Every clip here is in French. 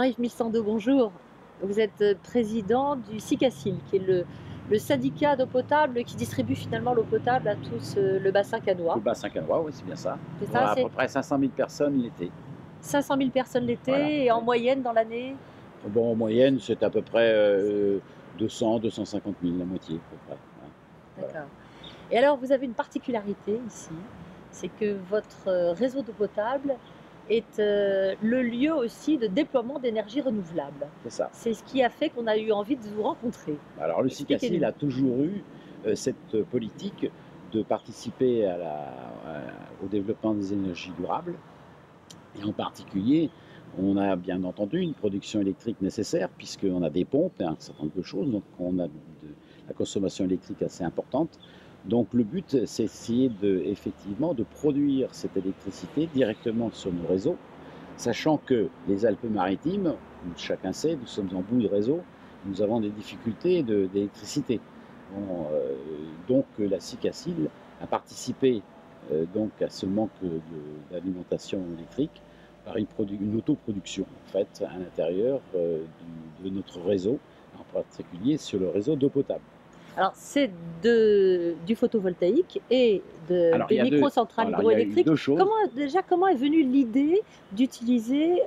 Jean-Yves Missando, bonjour. Vous êtes président du SICACIL, qui est le syndicat d'eau potable qui distribue finalement l'eau potable à tout le bassin Tout cannois. le bassin cannois, oui, c'est bien ça. C'est On ça, a à c'est peu près 500 000 personnes l'été. 500 000 personnes Voilà. l'été et en Ouais. moyenne dans l'année. Bon, en moyenne, c'est à peu près 200, 250 000, la moitié, à peu près. Hein. Voilà. D'accord. Et alors, vous avez une particularité ici, c'est que votre réseau d'eau potable est le lieu aussi de déploiement d'énergie renouvelable. C'est ça. C'est ce qui a fait qu'on a eu envie de vous rencontrer. Alors, le SICACIL Expliquez-nous. a toujours eu cette politique de participer au développement des énergies durables. Et en particulier, on a bien entendu une production électrique nécessaire, puisqu'on a des pompes et un certain nombre de choses, donc on a la consommation électrique assez importante. Donc le but, c'est essayer effectivement de produire cette électricité directement sur nos réseaux, sachant que les Alpes-Maritimes, chacun sait, nous sommes en bout de réseau, nous avons des difficultés d'électricité. Bon, donc la SICACIL a participé donc à ce manque d'alimentation électrique par une autoproduction en fait à l'intérieur de notre réseau, en particulier sur le réseau d'eau potable. Alors, c'est du photovoltaïque et Alors des microcentrales voilà, il y a eu hydroélectriques. deux choses. Comment est venue l'idée d'utiliser,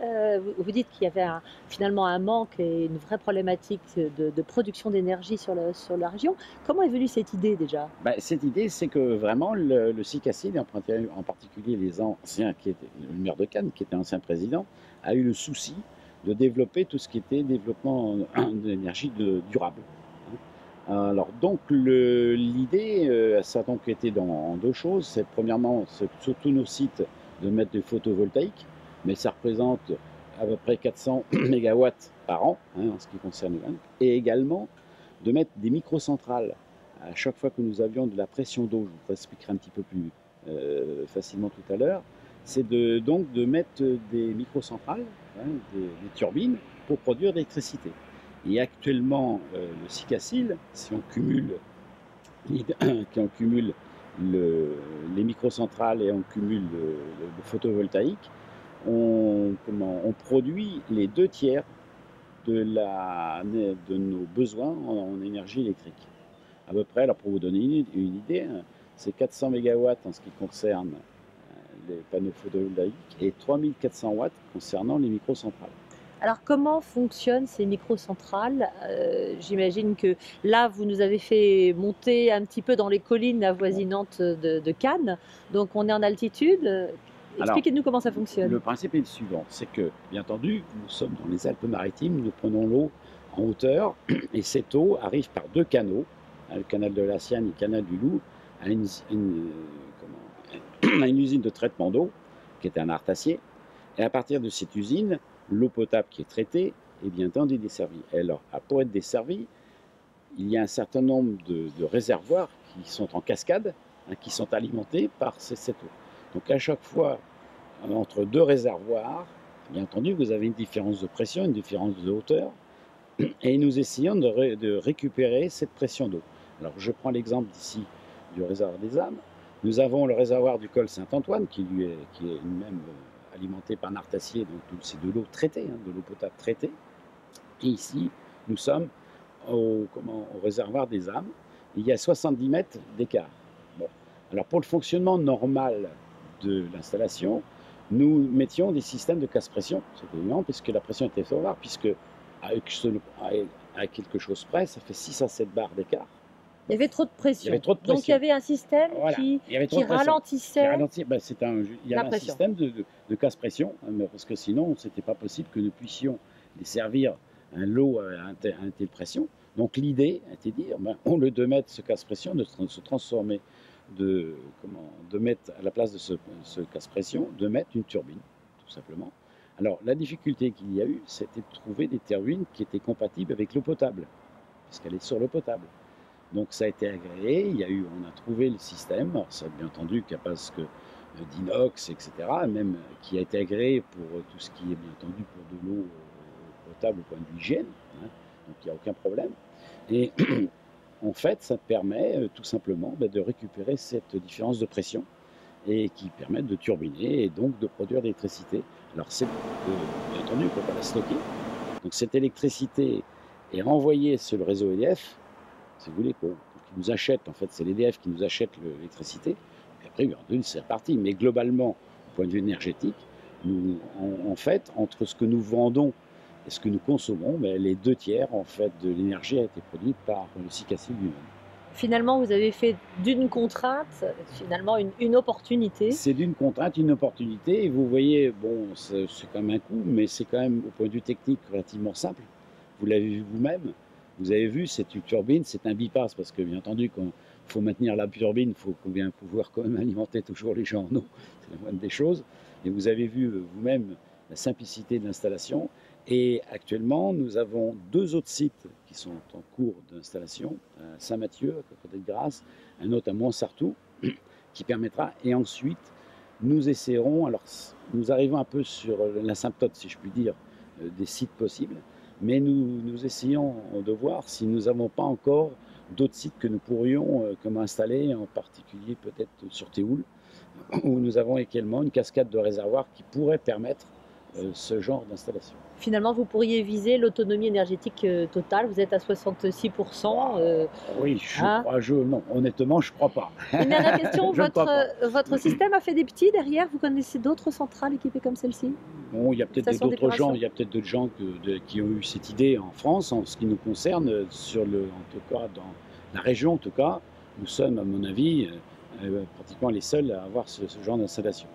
vous dites qu'il y avait finalement un manque et une vraie problématique de production d'énergie sur la région. Comment est venue cette idée déjà? Ben, cette idée, c'est que vraiment le SICACIL, en particulier les anciens, qui étaient le maire de Cannes, qui était ancien président, a eu le souci de développer tout ce qui était développement de l'énergie durable. Alors donc l'idée, ça a donc été dans deux choses. C'est premièrement, c'est sur tous nos sites de mettre du photovoltaïque, mais ça représente à peu près 400 mégawatts par an, en ce qui concerne le et également de mettre des microcentrales. À chaque fois que nous avions de la pression d'eau, je vous expliquerai un petit peu plus facilement tout à l'heure, c'est donc de mettre des microcentrales, des turbines, pour produire de l'électricité. Et actuellement, le SICACIL, si on cumule, les microcentrales et on cumule le photovoltaïque, on produit les 2 tiers de nos besoins en énergie électrique. À peu près, alors pour vous donner une idée, c'est 400 mégawatts en ce qui concerne les panneaux photovoltaïques et 3400 watts concernant les microcentrales. Alors, comment fonctionnent ces microcentrales? J'imagine que là, vous nous avez fait monter un petit peu dans les collines avoisinantes de Cannes, donc on est en altitude. Alors, Expliquez-nous comment ça fonctionne. le principe est le suivant, c'est que, bien entendu, nous sommes dans les Alpes-Maritimes, nous prenons l'eau en hauteur, et cette eau arrive par deux canaux, le canal de la Sienne et le canal du Loup, à à une usine de traitement d'eau, qui est un Artacier, et à partir de cette usine, l'eau potable qui est traitée est bien entendu desservie. Et alors, pour être desservie, il y a un certain nombre de réservoirs qui sont en cascade, qui sont alimentés par cette eau. Donc à chaque fois, entre deux réservoirs, bien entendu, vous avez une différence de pression, une différence de hauteur, et nous essayons de récupérer cette pression d'eau. Alors je prends l'exemple d'ici du réservoir des Âmes. Nous avons le réservoir du col Saint-Antoine, qui est lui-même alimenté par un Artacier, donc c'est de l'eau traitée, de l'eau potable traitée. Et ici, nous sommes au réservoir des Âmes. Il y a 70 mètres d'écart. Bon. Alors pour le fonctionnement normal de l'installation, nous mettions des systèmes de casse-pression. C'est évident, puisque la pression était favorisée, puisque à quelque chose près, ça fait 6 à 7 bars d'écart. Il y avait trop de pression. Il y avait trop de pression. Donc il y avait un système Voilà. qui ralentissait. Il y la avait un pression. système de casse-pression, parce que sinon, ce n'était pas possible que nous puissions desservir un lot à une telle pression. Donc l'idée était de dire, au lieu de mettre ce casse-pression, de se transformer, de mettre à la place de ce casse-pression, de mettre une turbine, tout simplement. Alors la difficulté qu'il y a eu, c'était de trouver des turbines qui étaient compatibles avec l'eau potable, puisqu'elle est sur l'eau potable. Donc ça a été agréé, on a trouvé le système, alors ça bien entendu qu'à base d'inox, etc., même qui a été agréé pour tout ce qui est bien entendu pour de l'eau potable au point de vue hygiène, donc il n'y a aucun problème. Et en fait, ça permet tout simplement de récupérer cette différence de pression et qui permettent de turbiner et donc de produire de l'électricité. Alors c'est bien entendu, on ne peut pas la stocker, Donc cette électricité est renvoyée sur le réseau EDF, si vous voulez, qui nous achète, en fait, c'est l'EDF qui nous achète l'électricité, et après, bien entendu, c'est reparti. Mais globalement, au point de vue énergétique, nous, en fait, entre ce que nous vendons et ce que nous consommons, ben, les 2 tiers en fait, de l'énergie a été produite par le Sicassil lui-même. Finalement, vous avez fait d'une contrainte, finalement, une opportunité. C'est d'une contrainte une opportunité, et vous voyez, bon, c'est quand même un coût, mais c'est quand même, au point de vue technique, relativement simple. Vous l'avez vu vous-même, vous avez vu, cette turbine, c'est un bypass, parce que bien entendu, quand il faut maintenir la turbine, il faut bien pouvoir quand même alimenter toujours les gens en eau, c'est la moindre des choses. Et vous avez vu vous-même la simplicité de l'installation. Et actuellement, nous avons 2 autres sites qui sont en cours d'installation, à Saint-Mathieu, à côté de Grasse, un autre à Montsartou, qui permettra, et ensuite, nous essaierons, alors nous arrivons un peu sur l'asymptote, si je puis dire, des sites possibles, mais nous essayons de voir si nous n'avons pas encore d'autres sites que nous pourrions comme installer, en particulier peut-être sur Théoul, où nous avons également une cascade de réservoirs qui pourrait permettre ce genre d'installation. Finalement, vous pourriez viser l'autonomie énergétique totale. Vous êtes à 66%. Oui, je Hein. crois, non, honnêtement, je ne crois pas. Une dernière question, Je ne crois pas. votre système a fait des petits derrière. Vous connaissez d'autres centrales équipées comme celle-ci? Bon, il y a peut-être Station d'autres gens, d'épuration. il y a peut-être d'autres gens qui ont eu cette idée en France, en ce qui nous concerne, en tout cas dans la région, en tout cas, nous sommes, à mon avis, pratiquement les seuls à avoir ce genre d'installation.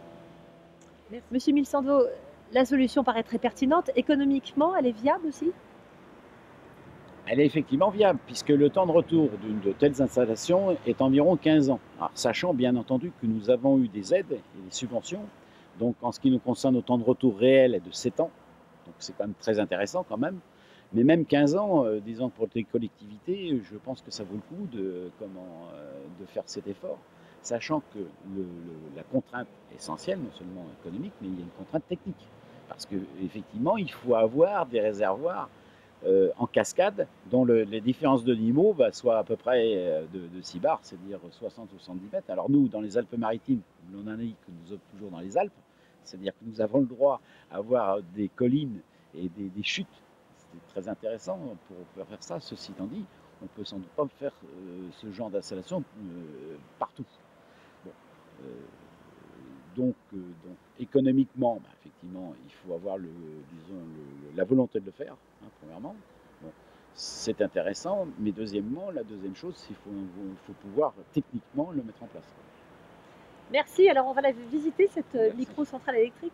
Monsieur Milsando, la solution paraît très pertinente. Économiquement, elle est viable aussi? Elle est effectivement viable, puisque le temps de retour de telles installations est environ 15 ans. Alors, sachant bien entendu que nous avons eu des aides et des subventions, donc en ce qui nous concerne, le temps de retour réel est de 7 ans, donc c'est quand même très intéressant quand même. Mais même 15 ans, disons pour les collectivités, je pense que ça vaut le coup de faire cet effort, sachant que la contrainte essentielle, non seulement économique, mais il y a une contrainte technique. Parce qu'effectivement, il faut avoir des réservoirs en cascade, dont les différences de niveau soient à peu près de 6 bars, c'est-à-dire 60-70 mètres. Alors nous, dans les Alpes-Maritimes, on en a dit que nous sommes toujours dans les Alpes, c'est-à-dire que nous avons le droit d'avoir des collines et des chutes. C'est très intéressant pour faire ça. Ceci étant dit, on ne peut sans doute pas faire ce genre d'installation partout. Bon, donc, économiquement, effectivement, il faut avoir disons, la volonté de le faire, hein, premièrement. Bon, c'est intéressant, mais deuxièmement, la deuxième chose, c'est qu'il faut pouvoir techniquement le mettre en place. Merci. Alors, on va la visiter, cette Merci. micro-centrale électrique.